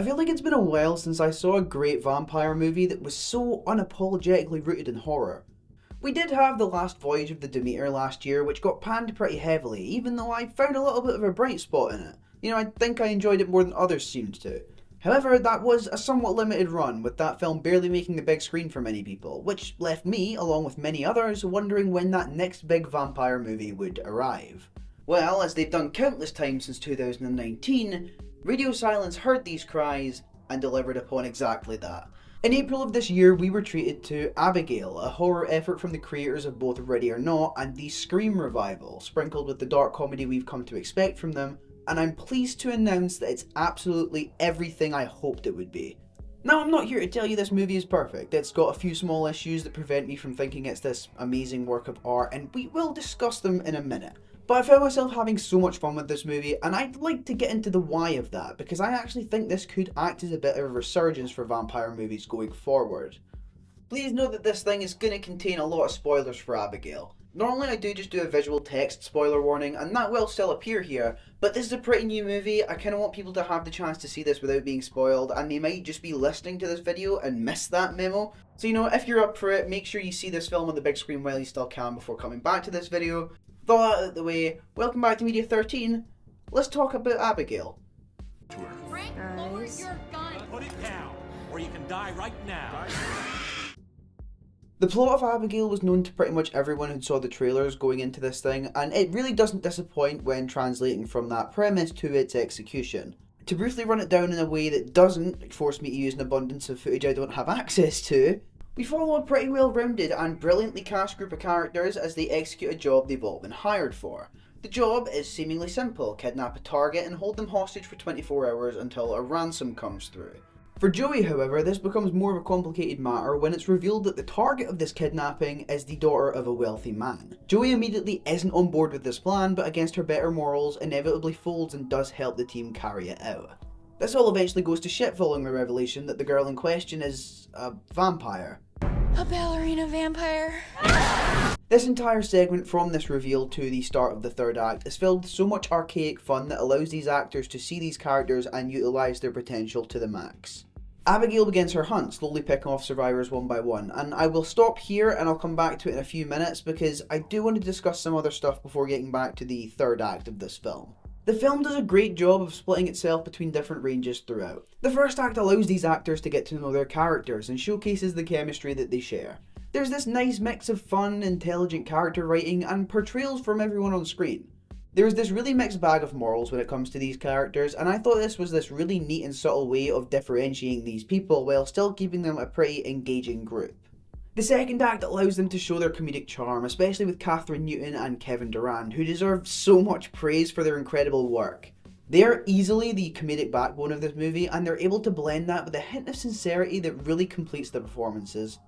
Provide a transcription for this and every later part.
I feel like it's been a while since I saw a great vampire movie that was so unapologetically rooted in horror. We did have The Last Voyage of the Demeter last year, which got panned pretty heavily, even though I found a little bit of a bright spot in it. I think I enjoyed it more than others seemed to. However, that was a somewhat limited run, with that film barely making the big screen for many people, which left me, along with many others, wondering when that next big vampire movie would arrive. Well, as they've done countless times since 2019, Radio Silence heard these cries and delivered upon exactly that. In April of this year, we were treated to Abigail, a horror effort from the creators of both Ready or Not and the Scream revival, sprinkled with the dark comedy we've come to expect from them, and I'm pleased to announce that it's absolutely everything I hoped it would be. Now, I'm not here to tell you this movie is perfect. It's got a few small issues that prevent me from thinking it's this amazing work of art, and we will discuss them in a minute. But I found myself having so much fun with this movie, and I'd like to get into the why of that, because I actually think this could act as a bit of a resurgence for vampire movies going forward. Please note that this thing is going to contain a lot of spoilers for Abigail. Normally I do just do a visual text spoiler warning, and that will still appear here, but this is a pretty new movie. I kind of want people to have the chance to see this without being spoiled, and they might just be listening to this video and miss that memo. So if you're up for it, make sure you see this film on the big screen while you still can before coming back to this video. With all that out of the way, welcome back to Media 13. Let's talk about Abigail. Frank, lower your gun. Put it down, or you can die right now. The plot of Abigail was known to pretty much everyone who saw the trailers going into this thing, and it really doesn't disappoint when translating from that premise to its execution. To briefly run it down in a way that doesn't force me to use an abundance of footage I don't have access to, we follow a pretty well-rounded and brilliantly cast group of characters as they execute a job they've all been hired for. The job is seemingly simple: kidnap a target and hold them hostage for 24 hours until a ransom comes through. For Joey, however, this becomes more of a complicated matter when it's revealed that the target of this kidnapping is the daughter of a wealthy man. Joey immediately isn't on board with this plan, but against her better morals, inevitably folds and does help the team carry it out. This all eventually goes to shit following the revelation that the girl in question is a vampire. A ballerina vampire. This entire segment from this reveal to the start of the third act is filled with so much archaic fun that allows these actors to see these characters and utilise their potential to the max. Abigail begins her hunt, slowly picking off survivors one by one, and I will stop here and I'll come back to it in a few minutes because I do want to discuss some other stuff before getting back to the third act of this film. The film does a great job of splitting itself between different ranges throughout. The first act allows these actors to get to know their characters and showcases the chemistry that they share. There's this nice mix of fun, intelligent character writing, and portrayals from everyone on screen. There's this really mixed bag of morals when it comes to these characters, and I thought this was this really neat and subtle way of differentiating these people while still keeping them a pretty engaging group. The second act allows them to show their comedic charm, especially with Catherine Newton and Kevin Durand, who deserve so much praise for their incredible work. They are easily the comedic backbone of this movie, and they're able to blend that with a hint of sincerity that really completes the performances.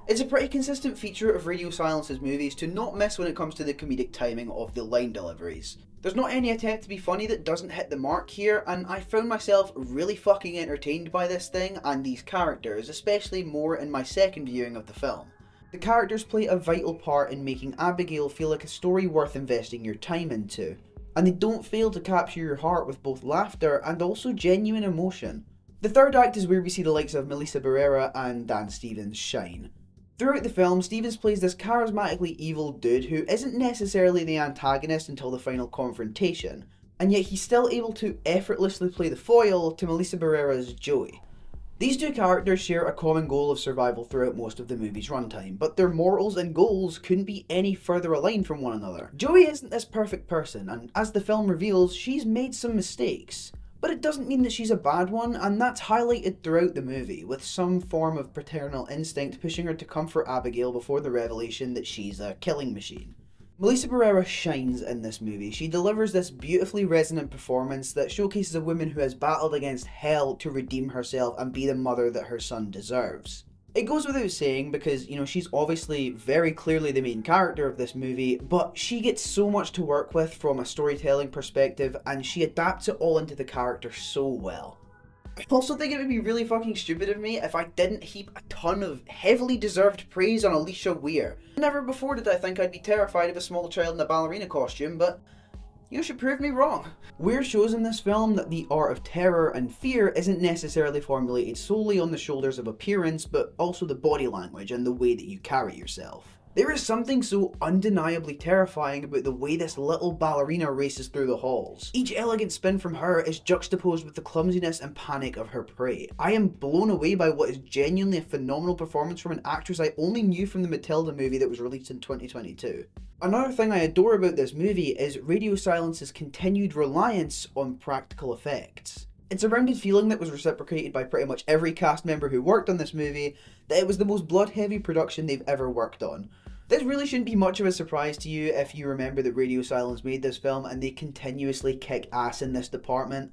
It's a pretty consistent feature of Radio Silence's movies to not miss when it comes to the comedic timing of the line deliveries. There's not any attempt to be funny that doesn't hit the mark here, and I found myself really fucking entertained by this thing and these characters, especially more in my second viewing of the film. The characters play a vital part in making Abigail feel like a story worth investing your time into, and they don't fail to capture your heart with both laughter and also genuine emotion. The third act is where we see the likes of Melissa Barrera and Dan Stevens shine. Throughout the film, Stevens plays this charismatically evil dude who isn't necessarily the antagonist until the final confrontation, and yet he's still able to effortlessly play the foil to Melissa Barrera's Joey. These two characters share a common goal of survival throughout most of the movie's runtime, but their morals and goals couldn't be any further aligned from one another. Joey isn't this perfect person, and as the film reveals, she's made some mistakes. But it doesn't mean that she's a bad one, and that's highlighted throughout the movie, with some form of paternal instinct pushing her to comfort Abigail before the revelation that she's a killing machine. Melissa Barrera shines in this movie. She delivers this beautifully resonant performance that showcases a woman who has battled against hell to redeem herself and be the mother that her son deserves. It goes without saying because, she's obviously very clearly the main character of this movie, but she gets so much to work with from a storytelling perspective, and she adapts it all into the character so well. I also think it would be really fucking stupid of me if I didn't heap a ton of heavily deserved praise on Alicia Weir. Never before did I think I'd be terrified of a small child in a ballerina costume, but You should prove me wrong. Weir shows in this film that the art of terror and fear isn't necessarily formulated solely on the shoulders of appearance, but also the body language and the way that you carry yourself. There is something so undeniably terrifying about the way this little ballerina races through the halls. Each elegant spin from her is juxtaposed with the clumsiness and panic of her prey. I am blown away by what is genuinely a phenomenal performance from an actress I only knew from the Matilda movie that was released in 2022. Another thing I adore about this movie is Radio Silence's continued reliance on practical effects. It's a rounded feeling that was reciprocated by pretty much every cast member who worked on this movie, that it was the most blood-heavy production they've ever worked on. This really shouldn't be much of a surprise to you if you remember that Radio Silence made this film and they continuously kick ass in this department.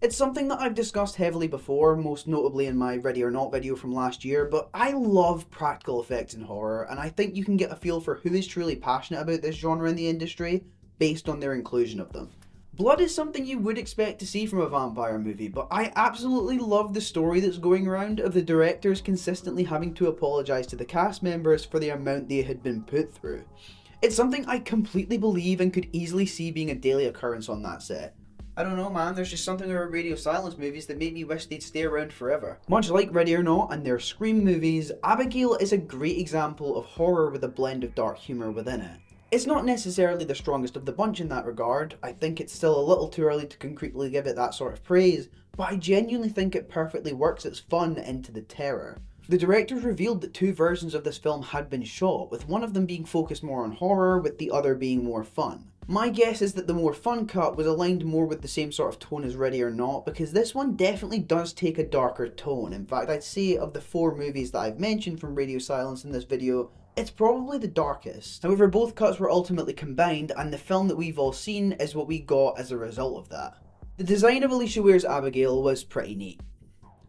It's something that I've discussed heavily before, most notably in my Ready or Not video from last year, but I love practical effects in horror, and I think you can get a feel for who is truly passionate about this genre in the industry based on their inclusion of them. Blood is something you would expect to see from a vampire movie, but I absolutely love the story that's going around of the directors consistently having to apologise to the cast members for the amount they had been put through. It's something I completely believe and could easily see being a daily occurrence on that set. I don't know, man, there's just something about Radio Silence movies that make me wish they'd stay around forever. Much like Ready or Not and their Scream movies, Abigail is a great example of horror with a blend of dark humour within it. It's not necessarily the strongest of the bunch in that regard. I think it's still a little too early to concretely give it that sort of praise, but I genuinely think it perfectly works its fun into the terror. The directors revealed that 2 versions of this film had been shot, with one of them being focused more on horror, with the other being more fun. My guess is that the more fun cut was aligned more with the same sort of tone as Ready or Not, because this one definitely does take a darker tone. In fact, I'd say of the 4 movies that I've mentioned from Radio Silence in this video, it's probably the darkest. However, both cuts were ultimately combined, and the film that we've all seen is what we got as a result of that. The design of Alicia Weir's Abigail was pretty neat.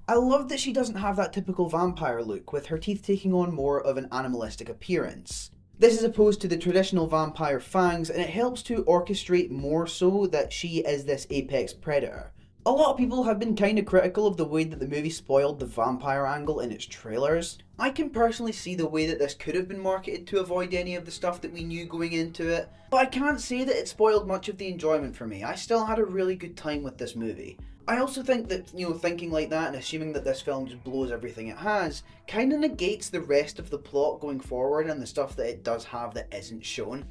I love that she doesn't have that typical vampire look, with her teeth taking on more of an animalistic appearance. This is opposed to the traditional vampire fangs, and it helps to orchestrate more so that she is this apex predator. A lot of people have been kind of critical of the way that the movie spoiled the vampire angle in its trailers. I can personally see the way that this could have been marketed to avoid any of the stuff that we knew going into it, but I can't say that it spoiled much of the enjoyment for me. I still had a really good time with this movie. I also think that, thinking like that and assuming that this film just blows everything it has, kind of negates the rest of the plot going forward and the stuff that it does have that isn't shown.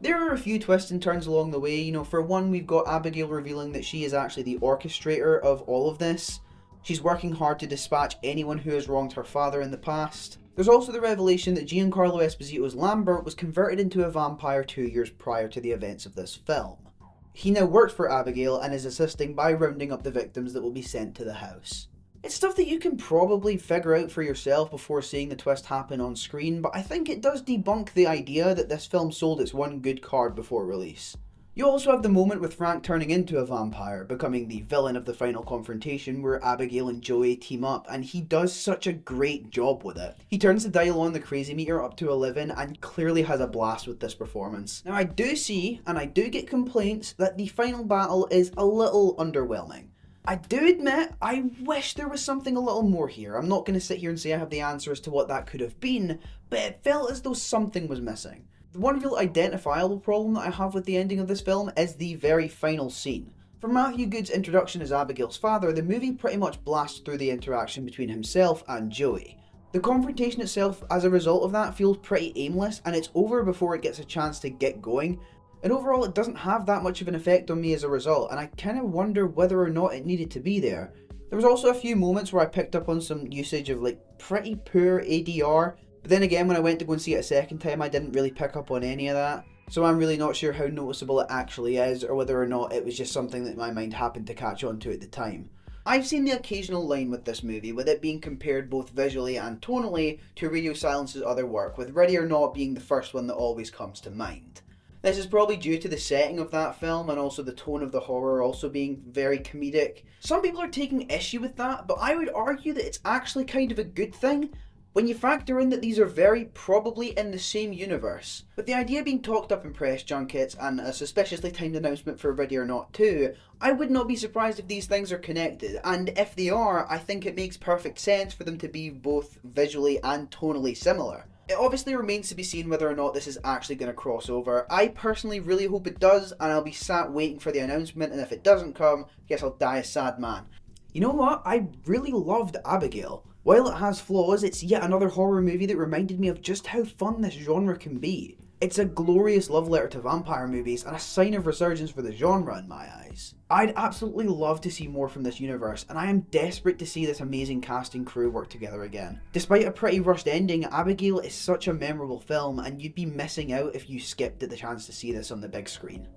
There are a few twists and turns along the way. For one, we've got Abigail revealing that she is actually the orchestrator of all of this. She's working hard to dispatch anyone who has wronged her father in the past. There's also the revelation that Giancarlo Esposito's Lambert was converted into a vampire 2 years prior to the events of this film. He now works for Abigail and is assisting by rounding up the victims that will be sent to the house. It's stuff that you can probably figure out for yourself before seeing the twist happen on screen, but I think it does debunk the idea that this film sold its one good card before release. You also have the moment with Frank turning into a vampire, becoming the villain of the final confrontation where Abigail and Joey team up, and he does such a great job with it. He turns the dial on the crazy meter up to 11 and clearly has a blast with this performance. Now I do see, and I do get complaints, that the final battle is a little underwhelming. I do admit, I wish there was something a little more here. I'm not going to sit here and say I have the answer as to what that could have been, but it felt as though something was missing. The one real identifiable problem that I have with the ending of this film is the very final scene. From Matthew Good's introduction as Abigail's father, the movie pretty much blasts through the interaction between himself and Joey. The confrontation itself, as a result of that, feels pretty aimless, and it's over before it gets a chance to get going. And overall, it doesn't have that much of an effect on me as a result, and I kind of wonder whether or not it needed to be there. There was also a few moments where I picked up on some usage of pretty poor ADR, but then again when I went to go and see it a second time I didn't really pick up on any of that. So I'm really not sure how noticeable it actually is, or whether or not it was just something that my mind happened to catch on to at the time. I've seen the occasional line with this movie, with it being compared both visually and tonally to Radio Silence's other work, with Ready or Not being the first one that always comes to mind. This is probably due to the setting of that film and also the tone of the horror also being very comedic. Some people are taking issue with that, but I would argue that it's actually kind of a good thing when you factor in that these are very probably in the same universe. With the idea being talked up in press junkets and a suspiciously timed announcement for Ready or Not 2, I would not be surprised if these things are connected, and if they are, I think it makes perfect sense for them to be both visually and tonally similar. It obviously remains to be seen whether or not this is actually going to cross over. I personally really hope it does, and I'll be sat waiting for the announcement, and if it doesn't come, I guess I'll die a sad man. You know what? I really loved Abigail. While it has flaws, it's yet another horror movie that reminded me of just how fun this genre can be. It's a glorious love letter to vampire movies and a sign of resurgence for the genre in my eyes. I'd absolutely love to see more from this universe, and I am desperate to see this amazing cast and crew work together again. Despite a pretty rushed ending, Abigail is such a memorable film, and you'd be missing out if you skipped at the chance to see this on the big screen.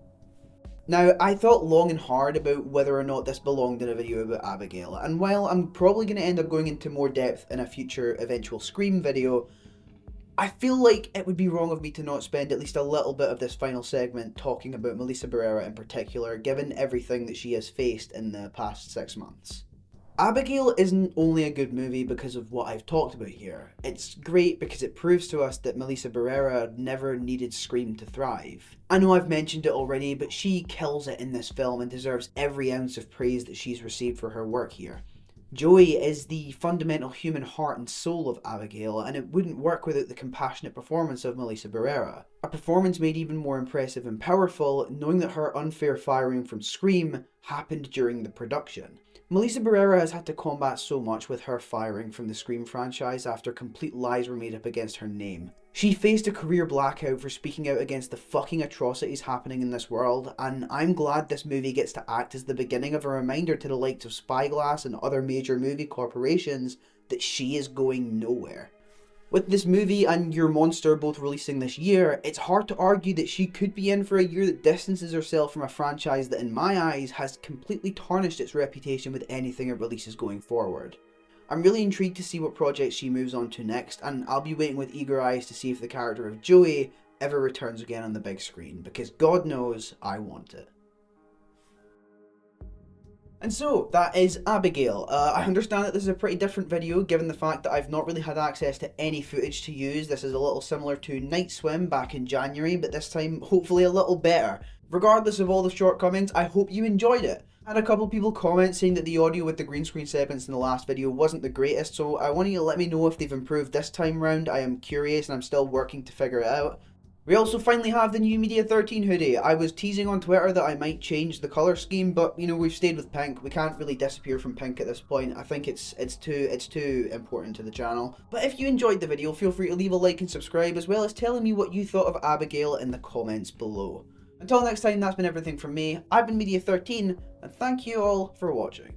Now, I thought long and hard about whether or not this belonged in a video about Abigail, and while I'm probably going to end up going into more depth in a future eventual Scream video, I feel like it would be wrong of me to not spend at least a little bit of this final segment talking about Melissa Barrera in particular, given everything that she has faced in the past 6 months. Abigail isn't only a good movie because of what I've talked about here. It's great because it proves to us that Melissa Barrera never needed Scream to thrive. I know I've mentioned it already, but she kills it in this film and deserves every ounce of praise that she's received for her work here. Joey is the fundamental human heart and soul of Abigail, and it wouldn't work without the compassionate performance of Melissa Barrera. A performance made even more impressive and powerful, knowing that her unfair firing from Scream happened during the production. Melissa Barrera has had to combat so much with her firing from the Scream franchise after complete lies were made up against her name. She faced a career blackout for speaking out against the fucking atrocities happening in this world, and I'm glad this movie gets to act as the beginning of a reminder to the likes of Spyglass and other major movie corporations that she is going nowhere. With this movie and Your Monster both releasing this year, it's hard to argue that she could be in for a year that distances herself from a franchise that in my eyes has completely tarnished its reputation with anything it releases going forward. I'm really intrigued to see what projects she moves on to next, and I'll be waiting with eager eyes to see if the character of Joey ever returns again on the big screen, because God knows I want it. And so, that is Abigail. I understand that this is a pretty different video given the fact that I've not really had access to any footage to use. This is a little similar to Night Swim back in January, but this time hopefully a little better. Regardless of all the shortcomings, I hope you enjoyed it. I had a couple people comment saying that the audio with the green screen segments in the last video wasn't the greatest, so I want you to let me know if they've improved this time round. I am curious and I'm still working to figure it out. We also finally have the new Media 13 hoodie. I was teasing on Twitter that I might change the colour scheme, but you know, we've stayed with pink. We can't really disappear from pink at this point. I think it's too important to the channel. But if you enjoyed the video, feel free to leave a like and subscribe, as well as telling me what you thought of Abigail in the comments below. Until next time, that's been everything from me. I've been Media 13, and thank you all for watching.